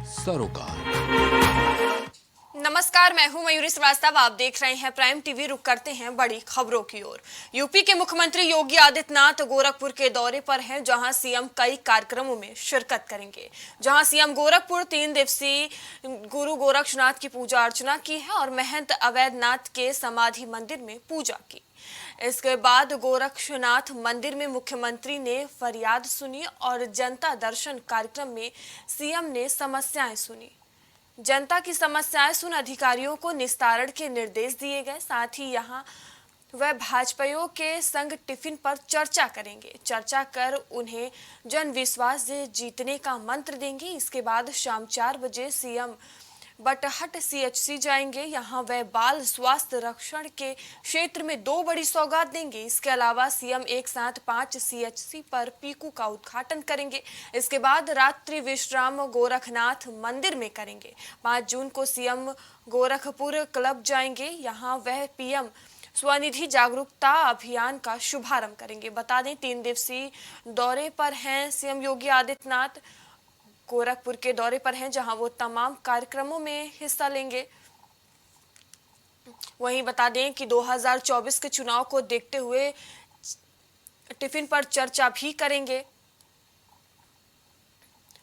सरोकार। नमस्कार, मैं हूं मयूरी श्रीवास्तव। आप देख रहे हैं प्राइम टीवी। रुक करते हैं बड़ी खबरों की ओर। यूपी के मुख्यमंत्री योगी आदित्यनाथ गोरखपुर के दौरे पर हैं, जहां सीएम कई कार्यक्रमों में शिरकत करेंगे। जहां सीएम गोरखपुर 3 दिवसीय गुरु गोरक्षनाथ की पूजा अर्चना की है और महंत अवैधनाथ के समाधि मंदिर में पूजा की। इसके बाद गोरक्षनाथ मंदिर में मुख्यमंत्री ने फरियाद सुनी और जनता दर्शन कार्यक्रम में सीएम ने समस्याएं सुनी। जनता की समस्याएं सुन अधिकारियों को निस्तारण के निर्देश दिए गए। साथ ही यहां वह भाजपाइयों के संग टिफिन पर चर्चा करेंगे। चर्चा कर उन्हें जन विश्वास से जीतने का मंत्र देंगे। इसके बाद शाम 4 बजे सीएम बटहट सीएचसी जाएंगे। यहां वह बाल स्वास्थ्य रक्षण के क्षेत्र में 2 बड़ी सौगात देंगे। इसके अलावा सीएम एक साथ 5 सीएचसी पर पीकू का उद्घाटन करेंगे। इसके बाद रात्रि विश्राम गोरखनाथ मंदिर में करेंगे। 5 जून को सीएम गोरखपुर क्लब जाएंगे। यहां वह पीएम स्वनिधि जागरूकता अभियान का शुभारंभ करेंगे। बता दें, 3 दिवसीय दौरे पर हैं सीएम योगी आदित्यनाथ। गोरखपुर के दौरे पर हैं, जहां वो तमाम कार्यक्रमों में हिस्सा लेंगे। वहीं बता दें कि 2024 के चुनाव को देखते हुए टिफिन पर चर्चा भी करेंगे।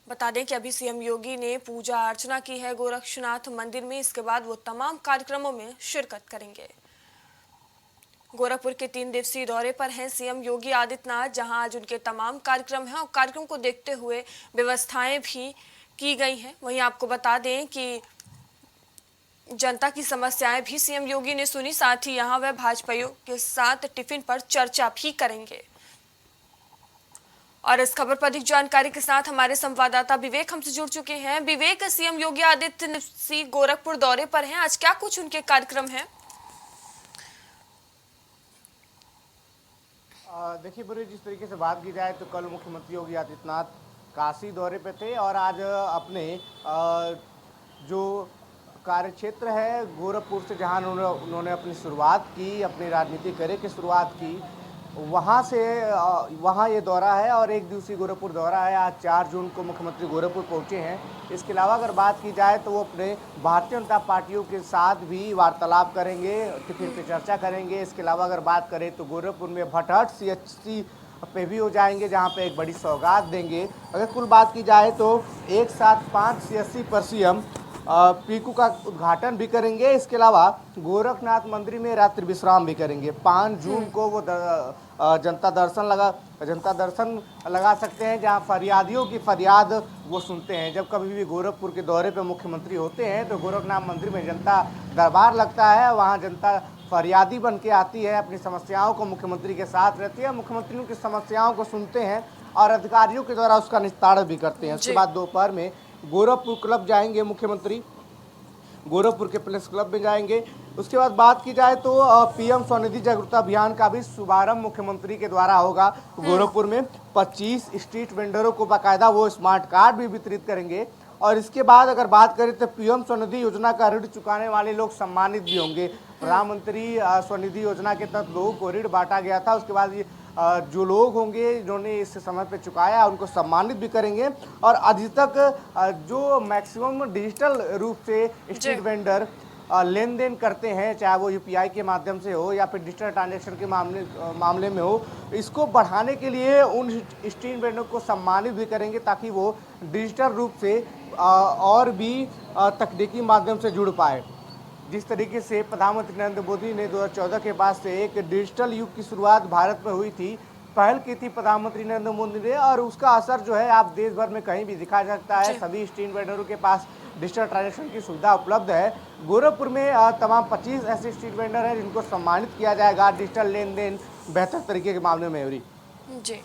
बता दें कि अभी सीएम योगी ने पूजा अर्चना की है गोरक्षनाथ मंदिर में। इसके बाद वो तमाम कार्यक्रमों में शिरकत करेंगे। गोरखपुर के 3 दिवसीय दौरे पर हैं सीएम योगी आदित्यनाथ, जहां आज उनके तमाम कार्यक्रम हैं और कार्यक्रम को देखते हुए व्यवस्थाएं भी की गई हैं। वहीं आपको बता दें कि जनता की समस्याएं भी सीएम योगी ने सुनी। साथ ही यहां वह भाजपाइयों के साथ टिफिन पर चर्चा भी करेंगे। और इस खबर पर अधिक जानकारी के साथ हमारे संवाददाता विवेक हमसे जुड़ चुके हैं। विवेक, सीएम योगी आदित्यनाथ गोरखपुर दौरे पर हैं, आज क्या कुछ उनके कार्यक्रम हैं? देखिए बुरी, जिस तरीके से बात की जाए तो कल मुख्यमंत्री योगी आदित्यनाथ काशी दौरे पे थे और आज अपने जो कार्यक्षेत्र है गोरखपुर से, जहां उन्होंने अपनी शुरुआत की, अपनी राजनीतिक करियर की शुरुआत की, वहां से वहां ये दौरा है और 1 दिवसीय गोरखपुर दौरा है। आज 4 जून को मुख्यमंत्री गोरखपुर पहुंचे हैं। इसके अलावा अगर बात की जाए तो वो अपने भारतीय जनता पार्टियों के साथ भी वार्तालाप करेंगे, टिफिन पे चर्चा करेंगे। इसके अलावा अगर बात करें तो गोरखपुर में भटहट सीएचसी पे भी हो जाएंगे, जहां पे एक बड़ी सौगात देंगे। अगर कुल बात की जाए तो एक साथ 5 सीएचसी पर सीएम पीकू का उद्घाटन भी करेंगे। इसके अलावा गोरखनाथ मंदिर में रात्रि विश्राम भी करेंगे। 5 जून को वो जनता दर्शन लगा सकते हैं, जहां फरियादियों की फरियाद वो सुनते हैं। जब कभी भी गोरखपुर के दौरे पे मुख्यमंत्री होते हैं तो गोरखनाथ मंदिर में जनता दरबार लगता है। वहां जनता फरियादी बन के आती है, अपनी समस्याओं को मुख्यमंत्री के साथ रहती है, मुख्यमंत्री उनकी समस्याओं को सुनते हैं और अधिकारियों के द्वारा उसका निस्तारण भी करते हैं। उसके बाद दोपहर में गोरखपुर क्लब जाएंगे मुख्यमंत्री, गोरखपुर के प्रेस क्लब में जाएंगे। उसके बाद बात की जाए तो पीएम स्वनिधि जागरूकता अभियान का भी शुभारंभ मुख्यमंत्री के द्वारा होगा। गोरखपुर में 25 स्ट्रीट वेंडरों को बाकायदा वो स्मार्ट कार्ड भी वितरित करेंगे। और इसके बाद अगर बात करें तो पीएम स्वनिधि योजना का ऋण चुकाने वाले लोग सम्मानित भी होंगे। प्रधानमंत्री स्वनिधि योजना के तहत लोगों को ऋण बांटा गया था। उसके बाद जो लोग होंगे जिन्होंने इस समय पे चुकाया उनको सम्मानित भी करेंगे। और अभी तक जो मैक्सिमम डिजिटल रूप से स्ट्रीट वेंडर लेन देन करते हैं, चाहे वो यूपीआई के माध्यम से हो या फिर डिजिटल ट्रांजैक्शन के मामले में हो, इसको बढ़ाने के लिए उन स्ट्रीट वेंडर को सम्मानित भी करेंगे, ताकि वो डिजिटल रूप से और भी तकनीकी माध्यम से जुड़ पाए। जिस तरीके से प्रधानमंत्री नरेंद्र मोदी ने 2014 के बाद से एक डिजिटल युग की शुरुआत भारत में हुई थी, पहल की थी प्रधानमंत्री नरेंद्र मोदी ने, और उसका असर जो है आप देश भर में कहीं भी दिखा सकता है। सभी स्ट्रीट वेंडरों के पास डिजिटल ट्रांजैक्शन की सुविधा उपलब्ध है। गोरखपुर में तमाम 25 ऐसे स्ट्रीट वेंडर हैं जिनको सम्मानित किया जाएगा डिजिटल लेन देन बेहतर तरीके के मामले में। जी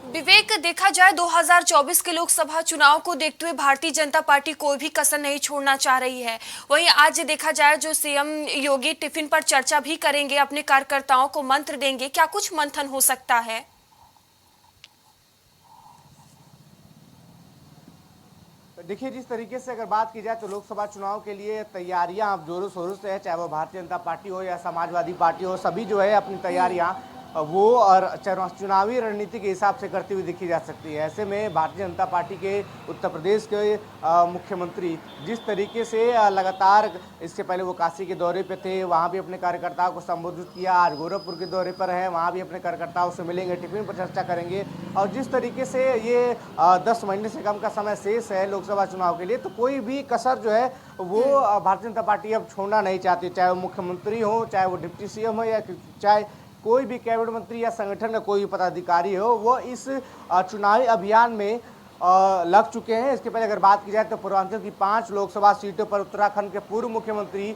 विवेक, देखा जाए 2024 के लोकसभा चुनाव को देखते हुए भारतीय जनता पार्टी कोई भी कसर नहीं छोड़ना चाह रही है। वहीं आज देखा जाए जो सीएम योगी टिफिन पर चर्चा भी करेंगे, अपने कार्यकर्ताओं को मंत्र देंगे, क्या कुछ मंथन हो सकता है? देखिए, जिस तरीके से अगर बात की जाए तो लोकसभा चुनाव के लिए तैयारियां अब जोरों शोरों से है, चाहे वो भारतीय जनता पार्टी हो या समाजवादी पार्टी हो, सभी जो है अपनी तैयारियां वो और चुनावी रणनीति के हिसाब से करती हुई देखी जा सकती है। ऐसे में भारतीय जनता पार्टी के उत्तर प्रदेश के मुख्यमंत्री जिस तरीके से लगातार, इससे पहले वो काशी के दौरे पे थे, वहाँ भी अपने कार्यकर्ताओं को संबोधित किया, आज गोरखपुर के दौरे पर हैं, वहाँ भी अपने कार्यकर्ताओं से मिलेंगे, टिफिन पर चर्चा करेंगे। और जिस तरीके से ये 10 महीने से कम का समय शेष है लोकसभा चुनाव के लिए, तो कोई भी कसर जो है वो भारतीय जनता पार्टी अब छोड़ना नहीं चाहती, चाहे वो मुख्यमंत्री हो, चाहे वो डिप्टी सीएम हो, या चाहे कोई भी कैबिनेट मंत्री या संगठन का कोई भी पदाधिकारी हो, वो इस चुनावी अभियान में लग चुके हैं। इसके पहले अगर बात की जाए तो पूर्वांचल की 5 लोकसभा सीटों पर उत्तराखंड के पूर्व मुख्यमंत्री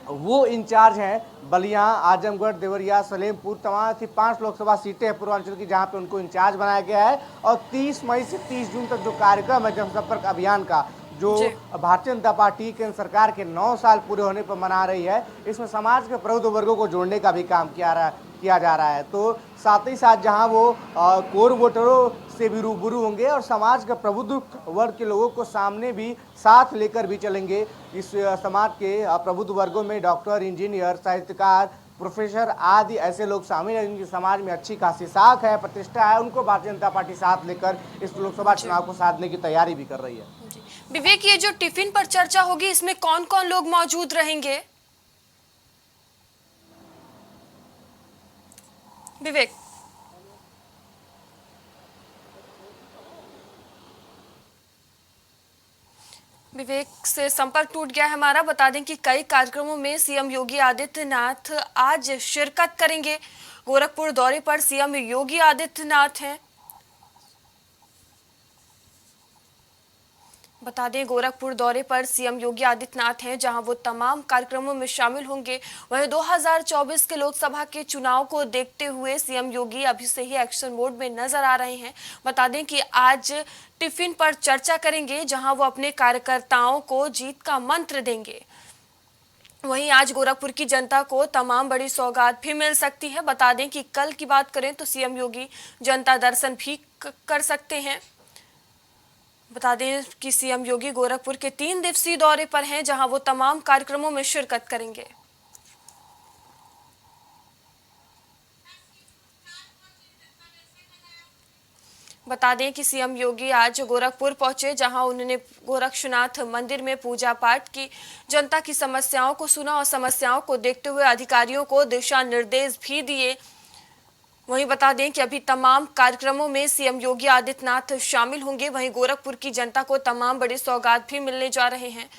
वो इंचार्ज हैं। बलिया, आजमगढ़, देवरिया, सलेमपुर, तमाम थी 5 लोकसभा सीटें हैं पूर्वांचल की, जहां पे उनको इंचार्ज बनाया गया है। और 30 मई से 30 जून तक जो कार्यक्रम है जनसंपर्क अभियान का, जो भारतीय जनता पार्टी केंद्र सरकार के 9 साल पूरे होने पर मना रही है, इसमें समाज के प्रबुद्ध वर्गों को जोड़ने का भी काम किया जा रहा है। तो साथ ही साथ जहां वो कोर वोटरों से भी रूबरू होंगे और समाज के प्रबुद्ध वर्ग के लोगों को सामने भी साथ लेकर भी चलेंगे। इस समाज के प्रबुद्ध वर्गों में डॉक्टर, इंजीनियर, साहित्यकार, प्रोफेसर आदि ऐसे लोग शामिल हैं जिनकी समाज में अच्छी खासी साख है, प्रतिष्ठा है। उनको भारतीय जनता पार्टी साथ लेकर इस लोकसभा चुनाव को साधने की तैयारी भी कर रही है। विवेक, ये जो टिफिन पर चर्चा होगी, इसमें कौन कौन लोग मौजूद रहेंगे? विवेक से संपर्क टूट गया है हमारा। बता दें कि कई कार्यक्रमों में सीएम योगी आदित्यनाथ आज शिरकत करेंगे। गोरखपुर दौरे पर सीएम योगी आदित्यनाथ हैं। बता दें, गोरखपुर दौरे पर सीएम योगी आदित्यनाथ हैं, जहां वो तमाम कार्यक्रमों में शामिल होंगे। वहीं 2024 के लोकसभा के चुनाव को देखते हुए सीएम योगी अभी से ही एक्शन मोड में नजर आ रहे हैं। बता दें कि आज टिफिन पर चर्चा करेंगे, जहां वो अपने कार्यकर्ताओं को जीत का मंत्र देंगे। वहीं आज गोरखपुर की जनता को तमाम बड़ी सौगात भी मिल सकती है। बता दें कि कल की बात करें तो सीएम योगी जनता दर्शन भी कर सकते हैं। बता दें कि सीएम योगी गोरखपुर के 3 दिवसीय दौरे पर हैं, जहां वो तमाम कार्यक्रमों में शिरकत करेंगे। बता दें कि सीएम योगी आज गोरखपुर पहुंचे, जहां उन्होंने गोरक्षनाथ मंदिर में पूजा पाठ की, जनता की समस्याओं को सुना और समस्याओं को देखते हुए अधिकारियों को दिशा निर्देश भी दिए। वहीं बता दें कि अभी तमाम कार्यक्रमों में सीएम योगी आदित्यनाथ शामिल होंगे। वहीं गोरखपुर की जनता को तमाम बड़ी सौगात भी मिलने जा रहे हैं।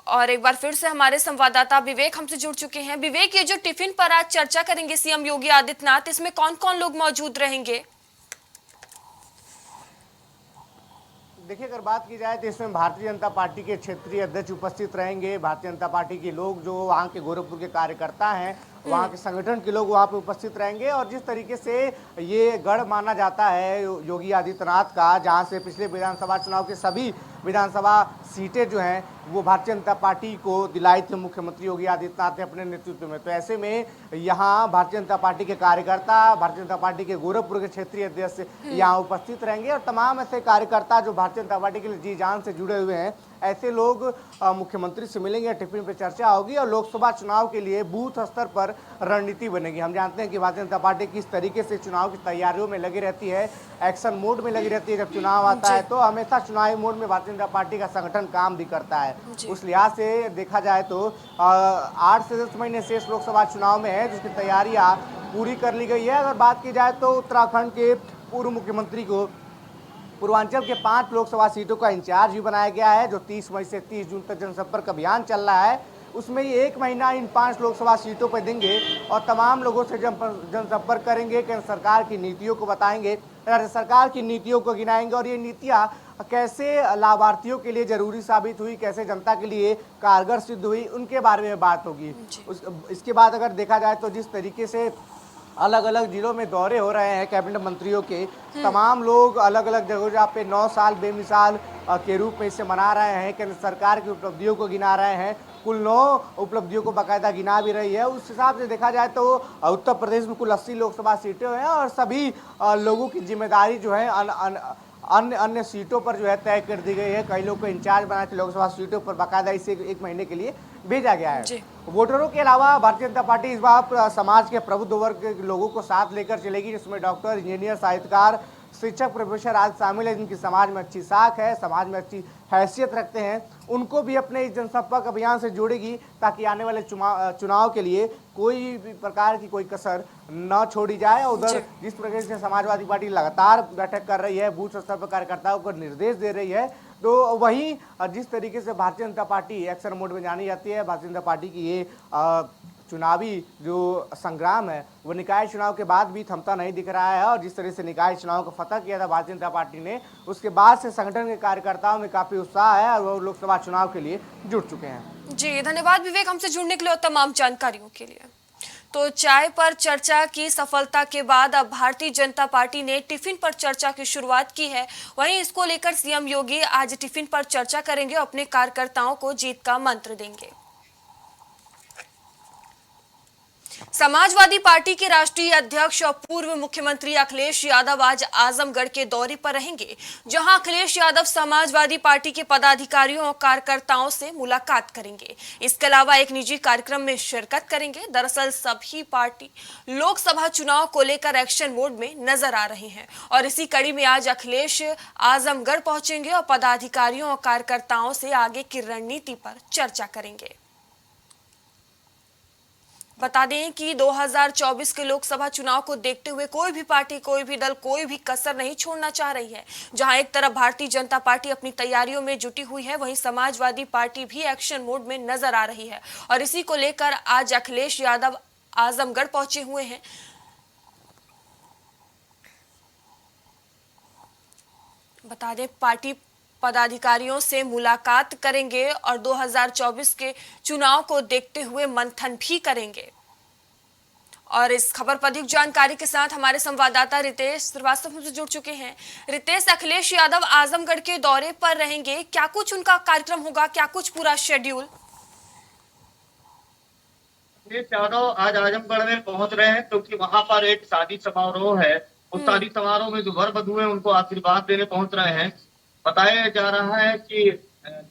और एक बार फिर से हमारे संवाददाता विवेक हमसे जुड़ चुके हैं। विवेक, ये जो टिफिन पर आज चर्चा करेंगे सीएम योगी आदित्यनाथ, इसमें कौन कौन लोग मौजूद रहेंगे? देखिए, अगर बात की जाए तो इसमें भारतीय जनता पार्टी के क्षेत्रीय अध्यक्ष उपस्थित रहेंगे। भारतीय जनता पार्टी के लोग जो वहाँ के गोरखपुर के कार्यकर्ता हैं, वहाँ के संगठन के लोग वहाँ पे उपस्थित रहेंगे। और जिस तरीके से ये गढ़ माना जाता है योगी आदित्यनाथ का, जहाँ से पिछले विधानसभा चुनाव के सभी विधानसभा सीटें जो हैं वो भारतीय जनता पार्टी को दिलाई थी मुख्यमंत्री योगी आदित्यनाथ ने अपने नेतृत्व में। तो ऐसे में यहाँ भारतीय जनता पार्टी के कार्यकर्ता, भारतीय जनता पार्टी के गोरखपुर के क्षेत्रीय अध्यक्ष यहाँ उपस्थित रहेंगे। और तमाम ऐसे कार्यकर्ता जो भारतीय जनता पार्टी के लिए जी जान से जुड़े हुए हैं, ऐसे लोग मुख्यमंत्री से मिलेंगे, टिफिन पर चर्चा होगी और लोकसभा चुनाव के लिए बूथ स्तर पर रणनीति बनेगी। हम जानते हैं कि भारतीय जनता पार्टी किस तरीके से चुनाव की तैयारियों में लगी रहती है, एक्शन मोड में लगी रहती है। जब चुनाव आता है तो हमेशा चुनावी मोड में भारतीय जनता पार्टी का संगठन काम भी करता है। उस लिहाज से देखा जाए तो 8 से 10 महीने शेष लोकसभा चुनाव में है, जिसकी तैयारियां पूरी कर ली गई है। अगर बात की जाए तो उत्तराखंड के पूर्व मुख्यमंत्री को पूर्वांचल के 5 लोकसभा सीटों का इंचार्ज भी बनाया गया है, जो 30 मई से 30 जून तक जनसंपर्क अभियान चल रहा है। उसमें ये 1 महीना इन 5 लोकसभा सीटों पर देंगे और तमाम लोगों से जनसंपर्क करेंगे, केंद्र सरकार की नीतियों को बताएंगे, राज्य सरकार की नीतियों को गिनाएंगे और ये नीतियाँ कैसे लाभार्थियों के लिए जरूरी साबित हुई, कैसे जनता के लिए कारगर सिद्ध हुई, उनके बारे में बात होगी। इसके बाद अगर देखा जाए तो जिस तरीके से अलग अलग जिलों में दौरे हो रहे हैं कैबिनेट मंत्रियों के, तमाम लोग अलग अलग जगह जहाँ पे 9 साल बेमिसाल के रूप में इसे मना रहे हैं, केंद्र सरकार की उपलब्धियों को गिना रहे हैं, कुल 9 उपलब्धियों को बाकायदा गिना भी रही है। उस हिसाब से देखा जाए तो उत्तर प्रदेश में कुल 80 लोकसभा सीटें हैं और सभी लोगों की जिम्मेदारी जो है अन्य अन्य सीटों पर जो है तय कर दी गई है। कई लोग को इंचार्ज बना के लोकसभा सीटों पर बाकायदा इसे 1 महीने के लिए भेजा गया है। जी। वोटरों के अलावा भारतीय जनता पार्टी इस बार समाज के प्रबुद्ध वर्ग के लोगों को साथ लेकर चलेगी, जिसमें डॉक्टर, इंजीनियर, साहित्यकार, शिक्षक, प्रोफेसर आज शामिल है, जिनकी समाज में अच्छी साख है, समाज में अच्छी हैसियत रखते हैं। उनको भी अपने इस जनसंपर्क अभियान से जोड़ेगी ताकि आने वाले चुनाव के लिए कोई भी प्रकार की कोई कसर न छोड़ी जाए। उधर जिस प्रकार से समाजवादी पार्टी लगातार बैठक कर रही है, बूथ स्तर पर कार्यकर्ताओं को निर्देश दे रही है, तो वहीं जिस तरीके से Bharatiya Janata party action mode में जानी जाती है, भारतीय जनता पार्टी की ये चुनावी जो संग्राम है वो निकाय चुनाव के बाद भी थमता नहीं दिख रहा है। और जिस तरह से निकाय चुनाव को फतह किया था भारतीय जनता पार्टी ने, उसके बाद से संगठन के कार्यकर्ताओं में काफी उत्साह है और वो लोकसभा चुनाव के लिए जुट चुके हैं। जी धन्यवाद विवेक, हमसे जुड़ने के लिए और तमाम जानकारियों के लिए। तो चाय पर चर्चा की सफलता के बाद अब भारतीय जनता पार्टी ने टिफिन पर चर्चा की शुरुआत की है। वहीं इसको लेकर सीएम योगी आज टिफिन पर चर्चा करेंगे और अपने कार्यकर्ताओं को जीत का मंत्र देंगे। समाजवादी पार्टी के राष्ट्रीय अध्यक्ष और पूर्व मुख्यमंत्री अखिलेश यादव आज आजमगढ़ के दौरे पर रहेंगे, जहां अखिलेश यादव समाजवादी पार्टी के पदाधिकारियों और कार्यकर्ताओं से मुलाकात करेंगे। इसके अलावा एक निजी कार्यक्रम में शिरकत करेंगे। दरअसल सभी पार्टी लोकसभा चुनाव को लेकर एक्शन मोड में नजर आ रहे हैं और इसी कड़ी में आज अखिलेश आजमगढ़ पहुंचेंगे और पदाधिकारियों और कार्यकर्ताओं से आगे की रणनीति पर चर्चा करेंगे। बता दें कि 2024 के लोकसभा चुनाव को देखते हुए कोई भी पार्टी, कोई भी दल, कोई भी कसर नहीं छोड़ना चाह रही है। जहां एक तरफ भारतीय जनता पार्टी अपनी तैयारियों में जुटी हुई है, वहीं समाजवादी पार्टी भी एक्शन मोड में नजर आ रही है और इसी को लेकर आज अखिलेश यादव आजमगढ़ पहुंचे हुए हैं। बता दें पार्टी पदाधिकारियों से मुलाकात करेंगे और 2024 के चुनाव को देखते हुए मंथन भी करेंगे। और इस खबर पर अधिक जानकारी के साथ हमारे संवाददाता रितेश श्रीवास्तव हमसे जुड़ चुके हैं। रितेश, अखिलेश यादव आजमगढ़ के दौरे पर रहेंगे, क्या कुछ उनका कार्यक्रम होगा, क्या कुछ पूरा शेड्यूल? अखिलेश यादव आज आजमगढ़ में पहुंच रहे हैं क्योंकि वहां पर एक शादी समारोह है। उस शादी समारोह में जो वर वधू है उनको आशीर्वाद देने पहुंच रहे हैं। बताया जा रहा है कि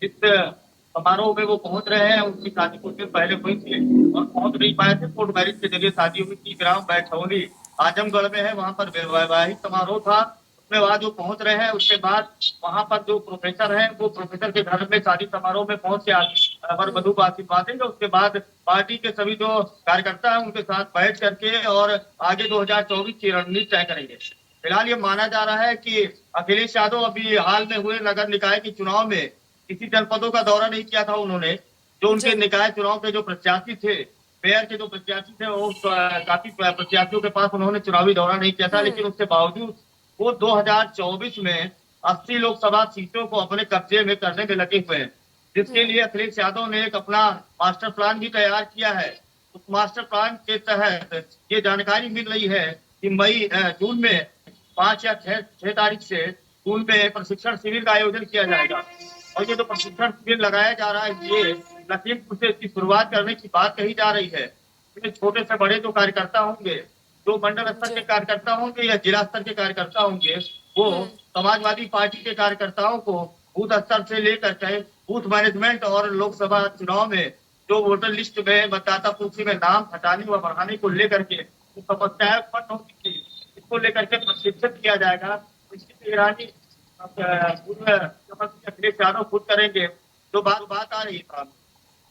जिस समारोह में वो पहुंच रहे हैं उनकी शादी कुछ दिन पहले हुई थी और पहुंच नहीं पाए थे। कोर्ट मैरिज के जरिए शादी हुई थी। ग्राम बैठौली आजमगढ़ में है, वहां पर वैवाहिक समारोह था। उसमें बाद जो पहुंच रहे हैं उसके बाद वहां पर जो प्रोफेसर है वो प्रोफेसर के घर में शादी समारोह में पहुंच के वर वधू को आशीर्वाद देंगे। उसके बाद पार्टी के सभी जो कार्यकर्ता है उनके साथ बैठ करके और आगे 2024 की रणनीति तय करेंगे। फिलहाल ये माना जा रहा है कि अखिलेश यादव अभी हाल में हुए नगर निकाय के चुनाव में किसी जनपदों का दौरा नहीं किया था उन्होंने। जो उनके निकाय चुनाव के जो प्रत्याशी थे, मेयर के जो प्रत्याशी थे, वो काफी प्रत्याशियों के पास उन्होंने चुनावी दौरा नहीं किया था। लेकिन उसके बावजूद वो 2024 में 80 लोकसभा सीटों को अपने कब्जे में करने में लगे हुए हैं, जिसके लिए अखिलेश यादव ने एक अपना मास्टर प्लान भी तैयार किया है। उस मास्टर प्लान के तहत ये जानकारी मिल रही है कि जून में 5 या 6 तारीख से स्कूल में प्रशिक्षण शिविर का आयोजन किया जाएगा। और ये जो प्रशिक्षण शिविर लगाया जा रहा है ये लखीमपुर से इसकी शुरुआत करने की बात कही जा रही है। छोटे से बड़े जो कार्यकर्ता होंगे, जो मंडल स्तर के कार्यकर्ता होंगे या जिला स्तर के कार्यकर्ता होंगे, वो समाजवादी पार्टी के कार्यकर्ताओं को बूथ स्तर से लेकर के बूथ मैनेजमेंट और लोकसभा चुनाव में जो वोटर लिस्ट में मतदाता सूची में नाम हटाने व बढ़ाने को लेकर के समस्याएं उत्पन्न हो चुकी है, इसको लेकर के प्रशिक्षित किया जाएगा। इसकी निगरानी मुख्यमंत्री अखिलेश यादव खुद करेंगे। जो बात आ रही है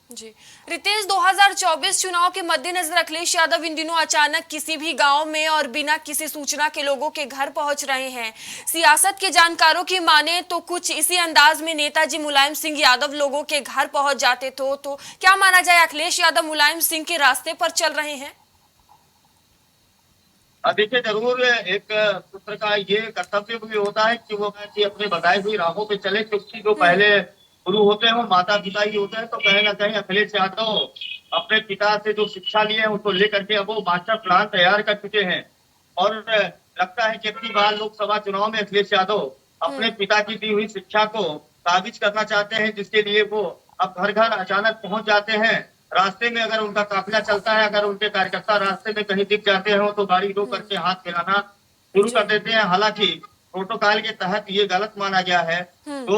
जी रितेश, 2024 चुनाव के मद्देनजर अखिलेश यादव इन दिनों अचानक किसी भी गांव में और बिना किसी सूचना के लोगों के घर पहुंच रहे हैं। सियासत के जानकारों की माने तो कुछ इसी अंदाज में नेताजी मुलायम सिंह यादव लोगों के घर पहुंच जाते तो क्या माना जाए, अखिलेश यादव मुलायम सिंह के रास्ते पर चल रहे हैं? देखिए, जरूर एक पुत्र का ये कर्तव्य भी होता है कि वो अपने बताई हुई राहों पे चले, क्योंकि जो पहले गुरु होते हैं वो माता पिता ही होते हैं। तो कहीं ना कहीं अखिलेश यादव अपने पिता से जो शिक्षा लिए हैं उसको लेकर के अब वो मास्टर प्लान तैयार कर चुके हैं। और लगता है कि अपनी बार लोकसभा चुनाव में अखिलेश यादव अपने पिता की दी हुई शिक्षा को काबिज करना चाहते हैं, जिसके लिए वो अब घर घर अचानक पहुंच जाते हैं। रास्ते में अगर उनका काफिला चलता है, अगर उनके कार्यकर्ता रास्ते में कहीं दिख जाते हो तो गाड़ी रोक करके हाथ मिलाना शुरू कर देते हैं। हालांकि प्रोटोकॉल के तहत ये गलत माना गया है। तो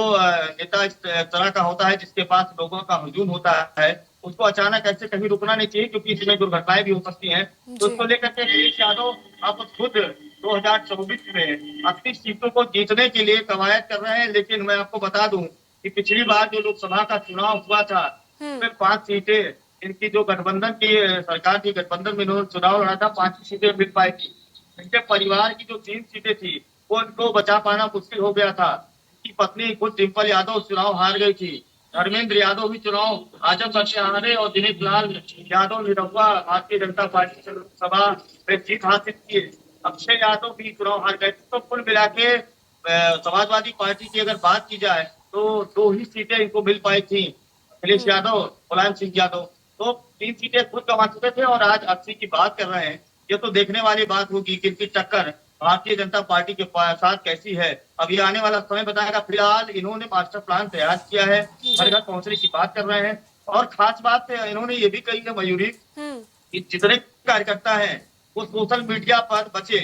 नेता इस तरह का होता है जिसके पास लोगों का हुजूम होता है, उसको अचानक ऐसे कहीं रुकना नहीं चाहिए, क्योंकि इसमें दुर्घटनाएं भी हो सकती हैं। तो जी। उसको लेकर के अखिलेश यादव अब खुद 2024 में 80 सीटों को जीतने के लिए कवायद कर रहे हैं। लेकिन मैं आपको बता दूं कि पिछली बार जो लोकसभा का चुनाव हुआ था, उसमें 5 सीटें इनकी जो गठबंधन की सरकार थी, गठबंधन में इन्होंने चुनाव लड़ा था, 5 सीटें मिल पाई थी। इनके परिवार की जो 3 सीटें थी वो इनको बचा पाना मुश्किल हो गया था। इनकी पत्नी खुद डिम्पल यादव चुनाव हार गई थी। धर्मेंद्र यादव भी चुनाव आजमगढ़ से हारे और दिनेश लाल यादव निरहुआ भारतीय जनता पार्टी से लोकसभा में जीत हासिल की। अक्षय यादव भी चुनाव हार गए। तो कुल मिला के समाजवादी पार्टी की अगर बात की जाए तो 2 ही सीटें इनको मिल पाई थी, अखिलेश यादव, मुलायम सिंह यादव। तो 3 सीटें खुद गंवा चुके थे और आज 80 की बात कर रहे हैं। ये तो देखने वाली बात होगी कि इनकी टक्कर भारतीय जनता पार्टी के साथ कैसी है। अब ये आने वाला समय बताएगा। फिलहाल इन्होंने मास्टर प्लान तैयार किया है, घर घर पहुंचने की बात कर रहे हैं। और खास बात इन्होंने ये भी कही है मयूरी कि जितने कार्यकर्ता हैं वो सोशल मीडिया पर बचे,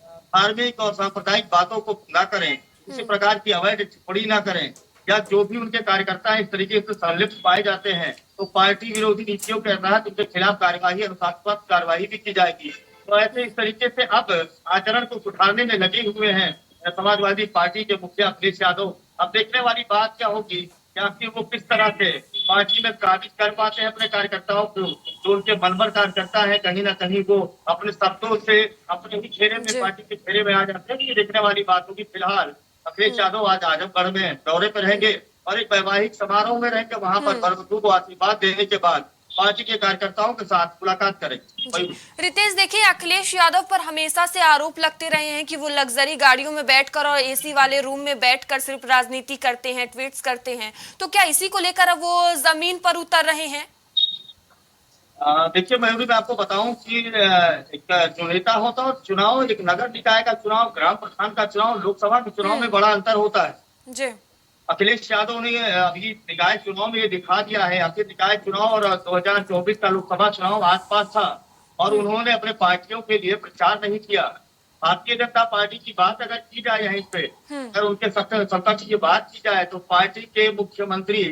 धार्मिक और सांप्रदायिक बातों को ना करें, किसी प्रकार की अवैध टिप्पणी ना करें, या जो भी उनके कार्यकर्ता हैं इस तरीके से संलिप्त पाए जाते हैं तो पार्टी विरोधी नीतियों के तहत उनके खिलाफ कार्यवाही, अनुशासनात्मक कार्यवाही भी की जाएगी। तो ऐसे इस तरीके से अब आचरण को सुधारने में लगे हुए हैं समाजवादी पार्टी के मुखिया अखिलेश यादव। अब देखने वाली बात क्या होगी कि आखिर वो किस तरह से पार्टी में काबिज कर पाते हैं अपने कार्यकर्ताओं को। जो उनके मनभर कार्यकर्ता है कहीं ना कहीं वो अपने शब्दों से अपने ही घेरे में, पार्टी के घेरे में आ जाते हैं। ये देखने वाली बात होगी। फिलहाल अखिलेश यादव आज आजमगढ़ में दौरे पर रहेंगे और एक वैवाहिक समारोह में रहेंगे। वहां पर वरवधू को आशीर्वाद देने के बाद पार्टी के कार्यकर्ताओं के साथ मुलाकात करेंगे। रितेश, देखिए अखिलेश यादव पर हमेशा से आरोप लगते रहे हैं कि वो लग्जरी गाड़ियों में बैठकर और एसी वाले रूम में बैठकर सिर्फ राजनीति करते हैं, ट्वीट्स करते हैं। तो क्या इसी को लेकर अब वो जमीन पर उतर रहे हैं? देखिए मयूरी, मैं आपको बताऊं कि एक जो नेता होता है चुनाव, एक नगर निकाय का चुनाव, ग्राम प्रधान का चुनाव, लोकसभा के चुनाव में बड़ा अंतर होता है। जी। अखिलेश यादव ने अभी निकाय चुनाव में ये दिखा दिया है। आखिर निकाय चुनाव और 2024 का लोकसभा चुनाव आसपास था और उन्होंने अपने पार्टियों के लिए प्रचार नहीं किया। भारतीय जनता पार्टी की बात अगर की जाए यहीं पे, अगर उनके समकक्ष की बात की जाए तो पार्टी के मुख्यमंत्री,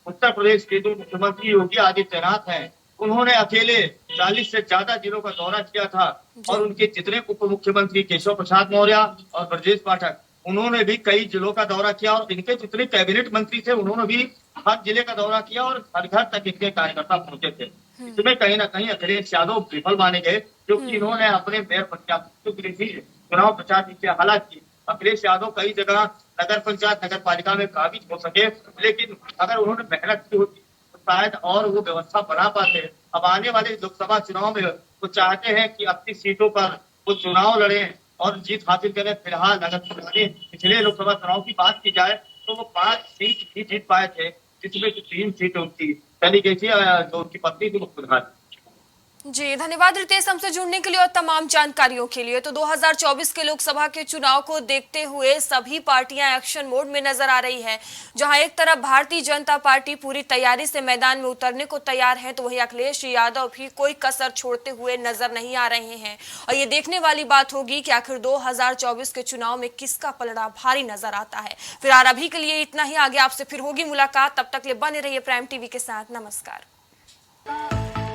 उत्तर प्रदेश के जो मुख्यमंत्री योगी आदित्यनाथ हैं, उन्होंने अकेले 40 से ज्यादा जिलों का दौरा किया था। और उनके जितने उप मुख्यमंत्री केशव प्रसाद मौर्य और ब्रजेश पाठक, उन्होंने भी कई जिलों का दौरा किया। और इनके जितने कैबिनेट मंत्री थे उन्होंने भी हर जिले का दौरा किया और हर घर तक इनके कार्यकर्ता पहुंचे थे। इसमें कहीं ना कहीं अखिलेश यादव विफल माने गए, क्योंकि इन्होंने अपने मेयर प्रत्याशियों के लिए भी चुनाव प्रचार नहीं किया। हालांकि अखिलेश यादव कई जगह नगर पंचायत, नगर पालिका में काबिज हो सके, लेकिन अगर उन्होंने मेहनत की होती तो शायद और वो व्यवस्था बना पाते। अब आने वाले लोकसभा चुनाव में वो चाहते हैं कि 80 सीटों पर वो चुनाव लड़े और जीत हासिल करें। फिलहाल अगर पिछले लोकसभा चुनाव की बात की जाए तो वो 5 सीट ही जीत पाए थे, जिसमें 3 सीट उनकी चली गई थी, जो उनकी पत्नी थी मुख्यमंत्री। जी धन्यवाद रितेश, हमसे जुड़ने के लिए और तमाम जानकारियों के लिए। तो 2024 के लोकसभा के चुनाव को देखते हुए सभी पार्टियां एक्शन मोड में नजर आ रही है। जहां एक तरफ भारतीय जनता पार्टी पूरी तैयारी से मैदान में उतरने को तैयार है, तो वहीं अखिलेश यादव भी कोई कसर छोड़ते हुए नजर नहीं आ रहे हैं। और ये देखने वाली बात होगी कि आखिर 2024 के चुनाव में किसका पलड़ा भारी नजर आता है। फिलहाल अभी के लिए इतना ही, आगे आपसे फिर होगी मुलाकात। तब तक लिए बने रहिए प्राइम टीवी के साथ। नमस्कार।